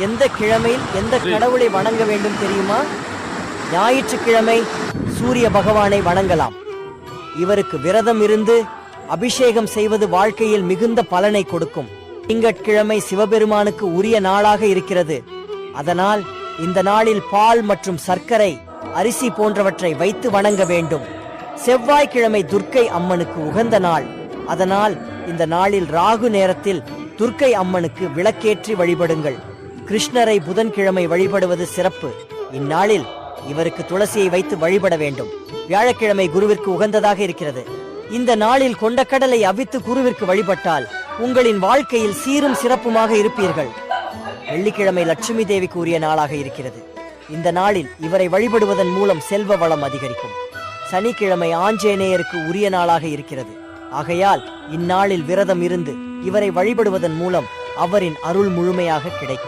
எந்த கிழமையில் எந்த கடவுளை வணங்க வேண்டும் தெரியுமா? ஞாயிற்றுக்கிழமை சூரிய பகவானை வணங்கலாம். இவருக்கு விரதம் இருந்து அபிஷேகம் செய்வது வாழ்க்கையில் மிகுந்த பலனை கொடுக்கும். திங்கட்கிழமை சிவபெருமானுக்கு உரிய நாளாக இருக்கிறது. அதனால் இந்த நாளில் பால் மற்றும் சர்க்கரை, அரிசி போன்றவற்றை வைத்து வணங்க வேண்டும். செவ்வாய்க்கிழமை துர்க்கை அம்மனுக்கு உகந்த நாள். அதனால் இந்த நாளில் ராகு நேரத்தில் துர்க்கை அம்மனுக்கு விளக்கேற்றி வழிபடுங்கள். கிருஷ்ணரை புதன்கிழமை வழிபடுவது சிறப்பு. இந்நாளில் இவருக்கு துளசியை வைத்து வழிபட வேண்டும். வியாழக்கிழமை குருவிற்கு உகந்ததாக இருக்கிறது. இந்த நாளில் கொண்டக்கடலை அவித்து குருவிற்கு வழிபட்டால் உங்களின் வாழ்க்கையில் சீரும் சிறப்புமாக இருப்பீர்கள். வெள்ளிக்கிழமை லட்சுமி தேவிக்கு உரிய நாளாக இருக்கிறது. இந்த நாளில் இவரை வழிபடுவதன் மூலம் செல்வ வளம் அதிகரிக்கும். சனிக்கிழமை ஆஞ்சநேயருக்கு உரிய நாளாக இருக்கிறது. ஆகையால் இந்நாளில் விரதம் இருந்து இவரை வழிபடுவதன் மூலம் அவரின் அருள் முழுமையாக கிடைக்கும்.